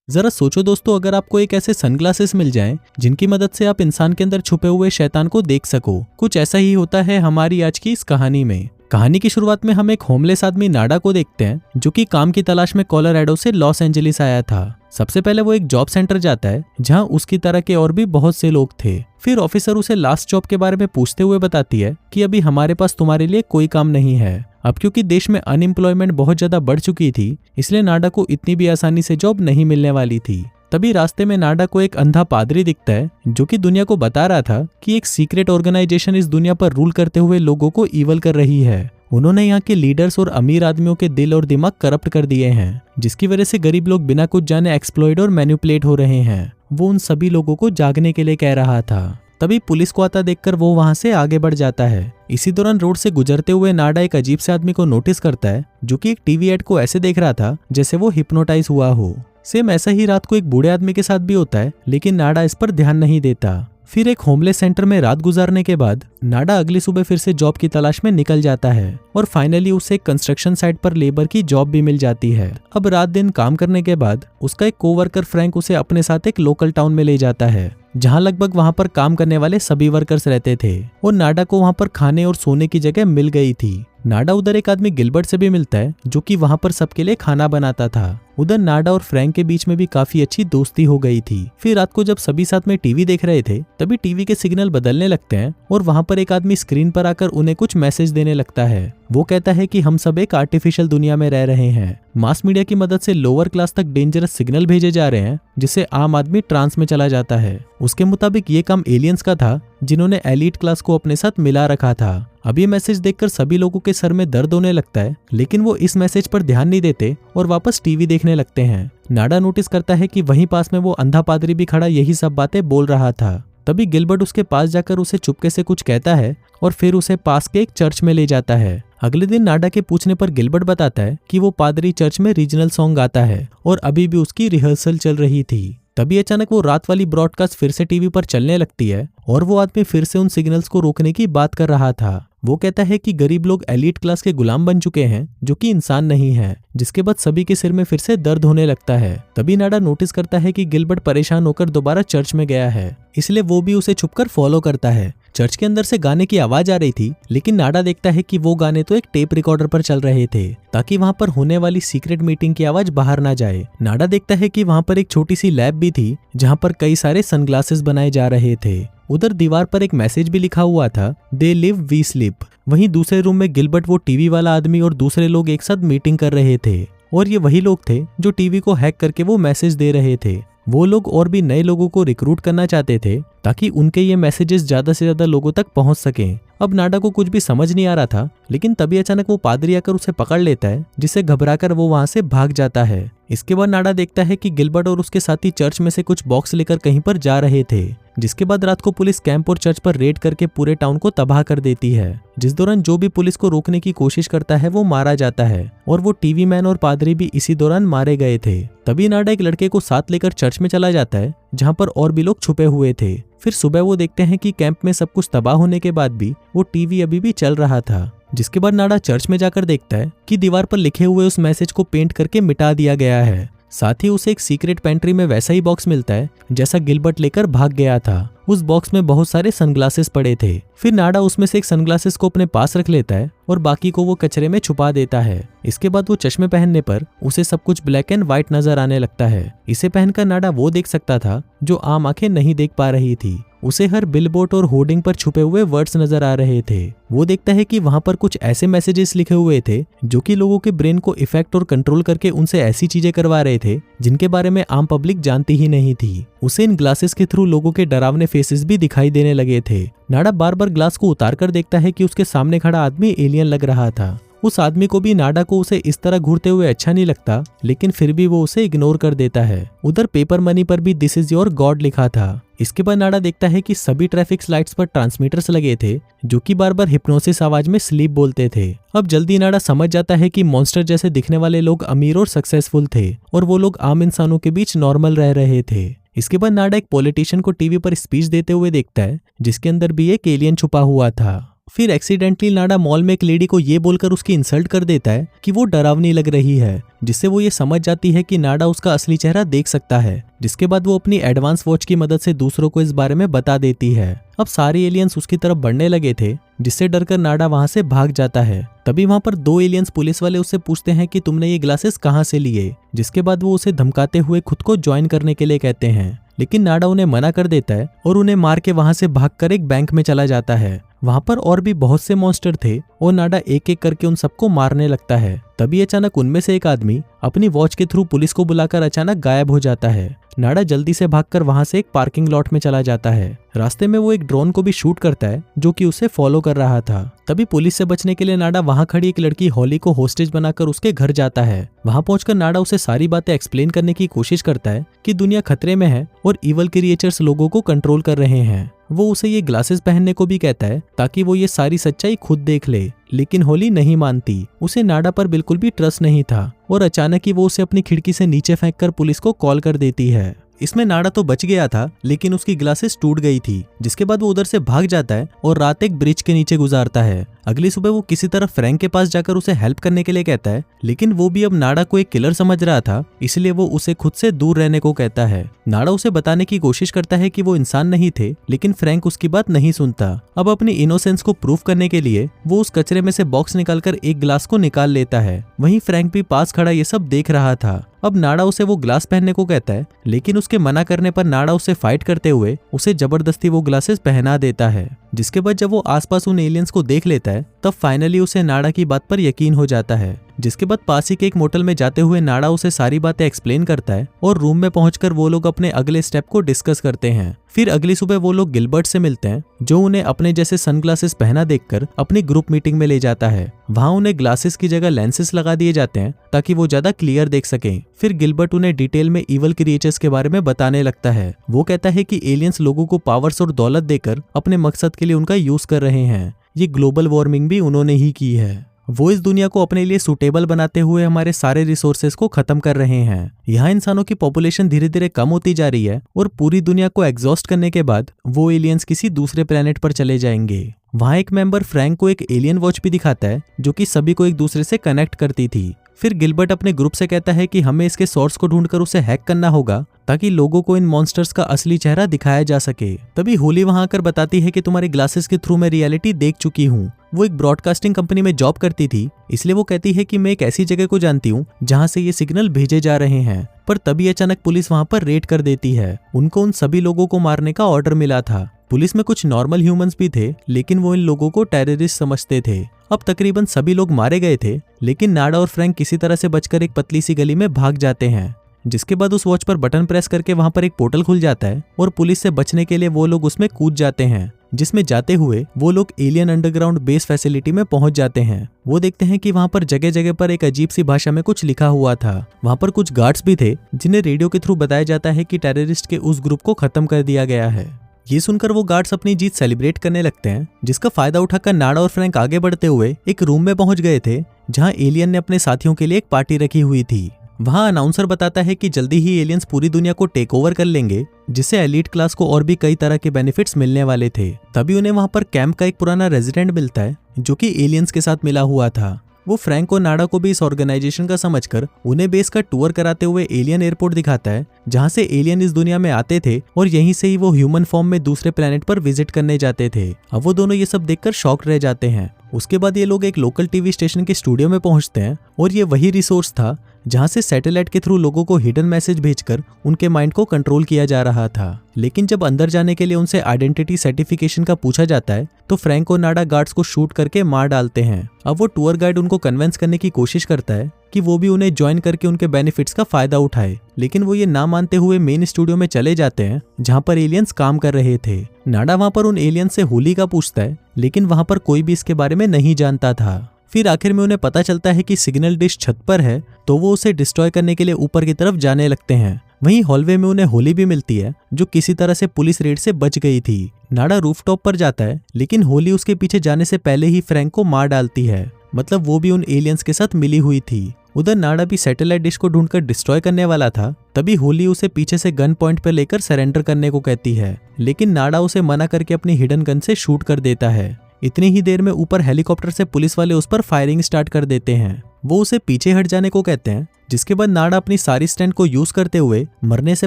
जरा सोचो दोस्तों, अगर आपको एक ऐसे सनग्लासेस मिल जाएं जिनकी मदद से आप इंसान के अंदर छुपे हुए शैतान को देख सको। कुछ ऐसा ही होता है हमारी आज की इस कहानी में। कहानी की शुरुआत में हम एक होमलेस आदमी नाडा को देखते हैं, जो कि काम की तलाश में कोलोराडो से लॉस एंजलिस आया था। सबसे पहले वो एक जॉब सेंटर जाता है जहां उसकी तरह के और भी बहुत से लोग थे। फिर ऑफिसर उसे लास्ट जॉब के बारे में पूछते हुए बताती है कि अभी हमारे पास तुम्हारे लिए कोई काम नहीं है। अब क्योंकि देश में अनएम्प्लॉयमेंट बहुत ज्यादा बढ़ चुकी थी, इसलिए नाडा को इतनी भी आसानी से जॉब नहीं मिलने वाली थी। तभी रास्ते में नाडा को एक अंधा पादरी दिखता है, जो कि दुनिया को बता रहा था कि एक सीक्रेट ऑर्गेनाइजेशन इस दुनिया पर रूल करते हुए लोगों को ईवल कर रही है। उन्होंने यहाँ के लीडर्स और अमीर आदमियों के दिल और दिमाग करप्ट कर दिए हैं, जिसकी वजह से गरीब लोग बिना कुछ जाने एक्सप्लॉइट और मैनिपुलेट हो रहे हैं। वो उन सभी लोगों को जागने के लिए कह रहा था। तभी पुलिस को आता देखकर वो वहां से आगे बढ़ जाता है। इसी दौरान रोड से गुजरते हुए नाडा एक अजीब से आदमी को नोटिस करता है, जो कि एक टीवी एड को ऐसे देख रहा था जैसे वो हिप्नोटाइज हुआ हो। सेम ऐसा ही रात को एक बूढ़े आदमी के साथ भी होता है, लेकिन नाडा इस पर ध्यान नहीं देता। फिर एक होमलेस सेंटर में रात गुजारने के बाद नाडा अगली सुबह फिर से जॉब की तलाश में निकल जाता है और फाइनली उसे एक कंस्ट्रक्शन साइट पर लेबर की जॉब भी मिल जाती है। अब रात दिन काम करने के बाद उसका एक कोवर्कर फ्रैंक उसे अपने साथ एक लोकल टाउन में ले जाता है, जहां लगभग वहां पर काम करने वाले सभी वर्कर्स रहते थे और नाडा को वहां पर खाने और सोने की जगह मिल गई थी। नाडा उधर एक आदमी गिलबर्ट से भी मिलता है, जो कि वहां पर सबके लिए खाना बनाता था। उधर नाडा और फ्रैंक के बीच में भी काफी अच्छी दोस्ती हो गई थी। फिर रात को जब सभी साथ में टीवी देख रहे थे, तभी टीवी के सिग्नल बदलने लगते हैं और वहां पर एक आदमी स्क्रीन पर आकर उन्हें कुछ मैसेज देने लगता है। वो कहता है कि हम सब एक आर्टिफिशियल दुनिया में रह रहे हैं। मास मीडिया की मदद से लोअर क्लास तक डेंजरस सिग्नल भेजे जा रहे हैं, जिससे आम आदमी ट्रांस में चला जाता है। उसके मुताबिक ये काम एलियंस का था, जिन्होंने एलीट क्लास को अपने साथ मिला रखा था। अब ये मैसेज देखकर सभी लोगों के सर में दर्द होने लगता है, लेकिन वो इस मैसेज पर ध्यान नहीं देते और वापस टीवी देखने लगते हैं। नाडा नोटिस करता है कि वहीं पास में वो अंधा पादरी भी खड़ा यही सब बातें बोल रहा था। तभी गिलबर्ट उसके पास जाकर उसे चुपके से कुछ कहता है और फिर उसे पास के एक चर्च में ले जाता है। अगले दिन नाडा के पूछने पर गिलबर्ट बताता है कि वो पादरी चर्च में रीजनल सॉन्ग गाता है और अभी भी उसकी रिहर्सल चल रही थी। तभी अचानक वो रात वाली ब्रॉडकास्ट फिर से टीवी पर चलने लगती है और वो आदमी फिर से उन सिग्नल्स को रोकने की बात कर रहा था। वो कहता है कि गरीब लोग एलीट क्लास के गुलाम बन चुके हैं, जो कि इंसान नहीं है, जिसके बाद सभी के सिर में फिर से दर्द होने लगता है। तभी नाडा नोटिस करता है कि गिलबर्ट परेशान होकर दोबारा चर्च में गया है, इसलिए वो भी उसे छुपकर फॉलो करता है। चर्च के अंदर से गाने की आवाज आ रही थी, लेकिन नाडा देखता है कि वो गाने तो एक टेप रिकॉर्डर पर चल रहे थे, ताकि वहां पर होने वाली सीक्रेट मीटिंग की आवाज बाहर ना जाए। नाडा देखता है कि वहां पर एक छोटी सी लैब भी थी, जहां पर कई सारे सनग्लासेस बनाए जा रहे थे। उधर दीवार पर एक मैसेज भी लिखा हुआ था, दे लिव वी स्लीप। वहीं दूसरे रूम में गिलबर्ट, वो टीवी वाला आदमी और दूसरे लोग एक साथ मीटिंग कर रहे थे और ये वही लोग थे जो टीवी को हैक करके वो मैसेज दे रहे थे। वो लोग और भी नए लोगों को रिक्रूट करना चाहते थे, ताकि उनके ये मैसेजेस ज्यादा से ज्यादा लोगों तक पहुंच सकें। अब नाडा को कुछ भी समझ नहीं आ रहा था, लेकिन तभी अचानक वो पादरी आकर उसे पकड़ लेता है, जिससे घबराकर वो वहां से भाग जाता है। इसके बाद नाडा देखता है कि गिलबर्ट और उसके साथी चर्च में से कुछ बॉक्स लेकर कहीं पर जा रहे थे, जिसके बाद रात को पुलिस कैंप और चर्च पर रेड करके पूरे टाउन को तबाह कर देती है। जिस दौरान जो भी पुलिस को रोकने की कोशिश करता है वो मारा जाता है और वो टीवी मैन और पादरी भी इसी दौरान मारे गए थे। तभी नाडा एक लड़के को साथ लेकर चर्च में चला जाता है, जहां पर और भी लोग छुपे हुए थे। फिर सुबह वो देखते हैं कि कैंप में सब कुछ तबाह होने के बाद भी वो टीवी अभी भी चल रहा था। जिसके बाद नाडा चर्च में जाकर देखता है कि दीवार पर लिखे हुए उस मैसेज को पेंट करके मिटा दिया गया है। साथ ही उसे एक सीक्रेट पेंट्री में वैसा ही बॉक्स मिलता है जैसा गिलबर्ट लेकर भाग गया था। उस बॉक्स में बहुत सारे सनग्लासेस पड़े थे। फिर नाडा उसमें से एक सनग्लासेस को अपने पास रख लेता है और बाकी को वो कचरे में छुपा देता है। इसके बाद वो चश्मे पहनने पर उसे सब कुछ ब्लैक एंड व्हाइट नजर आने लगता है। इसे पहनकर नाडा वो देख सकता था जो आम आंखें नहीं देख पा रही थी। उसे हर बिलबोर्ड और होर्डिंग पर छुपे हुए वर्ड्स नजर आ रहे थे। वो देखता है कि वहां पर कुछ ऐसे मैसेजेस लिखे हुए थे जो कि लोगों के ब्रेन को इफेक्ट और कंट्रोल करके उनसे ऐसी चीजें करवा रहे थे जिनके बारे में आम पब्लिक जानती ही नहीं थी। उसे इन ग्लासेस के थ्रू लोगों के डरावने फेसेस भी दिखाई देने लगे थे। नाडा बार बार ग्लास को उतार कर देखता है कि उसके सामने खड़ा आदमी एलियन लग रहा था। उस आदमी को भी नाडा को उसे इस तरह घूरते हुए अच्छा नहीं लगता, लेकिन फिर भी वो उसे इग्नोर कर देता है। उधर पेपर मनी पर भी दिस इज योर गॉड लिखा था। इसके बाद नाडा देखता है कि सभी ट्रैफिक लाइट्स पर ट्रांसमीटर्स लगे थे जो कि बार बार हिप्नोसिस आवाज में स्लीप बोलते थे। अब जल्दी नाडा समझ जाता है कि मॉन्स्टर जैसे दिखने वाले लोग अमीर और सक्सेसफुल थे और वो लोग आम इंसानों के बीच नॉर्मल रह रहे थे। इसके बाद नाडा एक पॉलिटिशियन को टीवी पर स्पीच देते हुए देखता है जिसके अंदर भी एक एलियन छुपा हुआ था। फिर एक्सीडेंटली नाडा मॉल में एक लेडी को ये बोलकर उसकी इंसल्ट कर देता है कि वो डरावनी लग रही है, जिससे वो ये समझ जाती है कि नाडा उसका असली चेहरा देख सकता है। जिसके बाद वो अपनी एडवांस वॉच की मदद से दूसरों को इस बारे में बता देती है। अब सारे एलियंस उसकी तरफ बढ़ने लगे थे, जिससे डरकर नाडा वहां से भाग जाता है। तभी वहां पर 2 एलियंस पुलिस वाले उससे पूछते हैं कि तुमने ये ग्लासेस कहाँ से लिए, जिसके बाद वो उसे धमकाते हुए खुद को ज्वाइन करने के लिए कहते हैं। लेकिन नाडा उन्हें मना कर देता है और उन्हें मार के वहां से भागकर एक बैंक में चला जाता है। वहां पर और भी बहुत से मॉन्स्टर थे और नाडा एक एक करके उन सबको मारने लगता है। तभी अचानक उनमें से एक आदमी अपनी वॉच के थ्रू पुलिस को बुलाकर अचानक गायब हो जाता है। नाडा जल्दी से भागकर वहां से एक पार्किंग लॉट में चला जाता है। रास्ते में वो एक ड्रोन को भी शूट करता है जो कि उसे फॉलो कर रहा था। तभी पुलिस से बचने के लिए नाडा वहां खड़ी एक लड़की हॉली को होस्टेज बनाकर उसके घर जाता है। वहां पहुंचकर नाडा उसे सारी बातें एक्सप्लेन करने की कोशिश करता है कि दुनिया खतरे में है और इवल क्रिएचर्स लोगों को कंट्रोल कर रहे हैं। वो उसे ये ग्लासेस पहनने को भी कहता है ताकि वो ये सारी सच्चाई खुद देख ले, लेकिन होली नहीं मानती। उसे नाडा पर बिल्कुल भी ट्रस्ट नहीं था और अचानक ही वो उसे अपनी खिड़की से नीचे फेंककर पुलिस को कॉल कर देती है। इसमें नाडा तो बच गया था, लेकिन उसकी ग्लासेस टूट गई थी, जिसके बाद वो उधर से भाग जाता है और रात एक ब्रिज के नीचे गुजारता है। अगली सुबह वो किसी तरह फ्रैंक के पास जाकर उसे हेल्प करने के लिए कहता है, लेकिन वो भी अब नाडा को एक किलर समझ रहा था, इसलिए वो उसे खुद से दूर रहने को कहता है। नाडा उसे बताने की कोशिश करता है कि वो इंसान नहीं थे, लेकिन फ्रैंक उसकी बात नहीं सुनता। अब अपनी इनोसेंस को प्रूव करने के लिए वो उस कचरे में से बॉक्स निकालकर एक ग्लास को निकाल लेता है। वहीं फ्रैंक भी पास खड़ा ये सब देख रहा था। अब नाडा उसे वो ग्लास पहनने को कहता है, लेकिन उसके मना करने पर नाडा उसे फाइट करते हुए उसे जबरदस्ती वो ग्लासेस पहना देता है। जिसके बाद जब वो आसपास उन एलियंस को देख लेता है, तब फाइनली उसे नाडा की बात पर यकीन हो जाता है। जिसके बाद पास ही के एक मोटल में जाते हुए नाडा उसे सारी बातें एक्सप्लेन करता है और रूम में पहुंचकर वो लोग अपने अगले स्टेप को डिस्कस करते हैं। फिर अगली सुबह वो लोग गिलबर्ट से मिलते हैं, जो उन्हें अपने जैसे सनग्लासेस पहना देखकर अपनी ग्रुप मीटिंग में ले जाता है। वहां उन्हें ग्लासेस की जगह लेंसेस लगा दिए जाते हैं ताकि वो ज्यादा क्लियर देख सकें। फिर गिलबर्ट उन्हें डिटेल में इवल क्रिएचर्स के बारे में बताने लगता है। वो कहता है कि एलियंस लोगों को पावर्स और दौलत देकर अपने मकसद के लिए उनका यूज कर रहे हैं। ये ग्लोबल वार्मिंग भी उन्होंने ही की है। वो इस दुनिया को अपने लिए सूटेबल बनाते हुए हमारे सारे रिसोर्सेज को खत्म कर रहे हैं। यहाँ इंसानों की पॉपुलेशन धीरे धीरे कम होती जा रही है और पूरी दुनिया को एग्जॉस्ट करने के बाद वो एलियंस किसी दूसरे प्लेनेट पर चले जाएंगे। वहाँ एक मेंबर फ्रैंक को एक एलियन वॉच भी दिखाता है जो कि सभी को एक दूसरे से कनेक्ट करती थी। फिर गिलबर्ट अपने ग्रुप से कहता है कि हमें इसके सोर्स को ढूंढकर उसे हैक करना होगा ताकि लोगों को इन मॉन्स्टर्स का असली चेहरा दिखाया जा सके। तभी होली वहां आकर बताती है कि तुम्हारी ग्लासेस के थ्रू मैं रियलिटी देख चुकी हूँ। वो एक ब्रॉडकास्टिंग कंपनी में जॉब करती थी, इसलिए वो कहती है कि मैं एक ऐसी जगह को जानती हूँ जहाँ से ये सिग्नल भेजे जा रहे हैं। पर तभी अचानक पुलिस वहां पर रेड कर देती है। उनको उन सभी लोगों को मारने का ऑर्डर मिला था। पुलिस में कुछ नॉर्मल ह्यूमंस भी थे, लेकिन वो इन लोगों को टेररिस्ट समझते थे। अब तकरीबन सभी लोग मारे गए थे, लेकिन नाडा और फ्रैंक किसी तरह से बचकर एक पतली सी गली में भाग जाते हैं। जिसके बाद उस वॉच पर बटन प्रेस करके वहां पर एक पोर्टल खुल जाता है और पुलिस से बचने के लिए वो लोग उसमें कूद जाते हैं। जिसमें जाते हुए वो लोग एलियन अंडरग्राउंड बेस फैसिलिटी में पहुंच जाते हैं। वो देखते हैं कि वहां पर जगह जगह पर एक अजीब सी भाषा में कुछ लिखा हुआ था। वहां पर कुछ गार्ड्स भी थे जिन्हें रेडियो के थ्रू बताया जाता है कि टेररिस्ट के उस ग्रुप को खत्म कर दिया गया है। ये सुनकर वो गार्ड्स अपनी जीत सेलिब्रेट करने लगते हैं, जिसका फायदा उठाकर नाडा और फ्रैंक आगे बढ़ते हुए एक रूम में पहुंच गए थे जहां एलियन ने अपने साथियों के लिए एक पार्टी रखी हुई थी। वहां अनाउंसर बताता है कि जल्दी ही एलियंस पूरी दुनिया को टेक ओवर कर लेंगे, जिससे एलीट क्लास को और भी कई तरह के बेनिफिट्स मिलने वाले थे। तभी उन्हें वहां पर कैंप का एक पुराना रेजिडेंट मिलता है जो कि एलियंस के साथ मिला हुआ था। वो फ्रैंक और नाडा को भी इस ऑर्गेनाइजेशन का समझकर उन्हें बेस का टूर कराते हुए एलियन एयरपोर्ट दिखाता है, जहां से एलियन इस दुनिया में आते थे और यहीं से ही वो ह्यूमन फॉर्म में दूसरे प्लेनेट पर विजिट करने जाते थे। अब वो दोनों ये सब देखकर शॉक्ड रह जाते हैं। उसके बाद ये लोग एक लोकल टीवी स्टेशन के स्टूडियो में पहुंचते हैं और ये वही रिसोर्स था जहां से सैटेलाइट के थ्रू लोगों को हिडन मैसेज भेजकर उनके माइंड को कंट्रोल किया जा रहा था। लेकिन जब अंदर जाने के लिए उनसे आइडेंटिटी सर्टिफिकेशन का पूछा जाता है तो फ्रैंक और नाडा गार्ड्स को शूट करके मार डालते हैं। अब वो टूर गाइड उनको कन्विंस करने की कोशिश करता है कि वो भी उन्हें ज्वाइन करके उनके बेनिफिट्स का फायदा उठाए, लेकिन वो ये ना मानते हुए मेन स्टूडियो में चले जाते हैं जहां पर एलियंस काम कर रहे थे। नाडा वहां पर उन एलियंस से होली का पूछता है, लेकिन वहां पर कोई भी इसके बारे में नहीं जानता था। फिर आखिर में उन्हें पता चलता है कि सिग्नल डिश छत पर है, तो वो उसे डिस्ट्रॉय करने के लिए ऊपर की तरफ जाने लगते हैं। वहीं हॉलवे में उन्हें होली भी मिलती है जो किसी तरह से पुलिस रेड से बच गई थी। नाडा रूफटॉप पर जाता है, लेकिन होली उसके पीछे जाने से पहले ही फ्रैंक को मार डालती है। मतलब वो भी उन एलियंस के साथ मिली हुई थी। उधर नाडा भी सैटेलाइट डिश को ढूंढकर डिस्ट्रॉय करने वाला था। तभी होली उसे पीछे से गन पॉइंट पर लेकर सरेंडर करने को कहती है, लेकिन नाडा उसे मना करके अपनी हिडन गन से शूट कर देता है। इतनी ही देर में ऊपर हेलीकॉप्टर से पुलिस वाले उस पर फायरिंग स्टार्ट कर देते हैं। वो उसे पीछे हट जाने को कहते हैं, जिसके बाद नाडा अपनी सारी स्ट्रेंथ को यूज करते हुए मरने से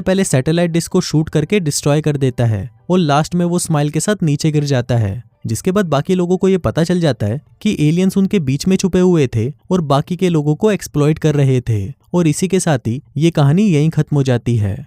पहले सैटेलाइट डिश को शूट करके डिस्ट्रॉय कर देता है और लास्ट में वो स्माइल के साथ नीचे गिर जाता है। जिसके बाद बाकी लोगों को ये पता चल जाता है कि एलियंस उनके बीच में छुपे हुए थे और बाकी के लोगों को एक्सप्लॉइट कर रहे थे। और इसी के साथ ही ये कहानी यहीं खत्म हो जाती है।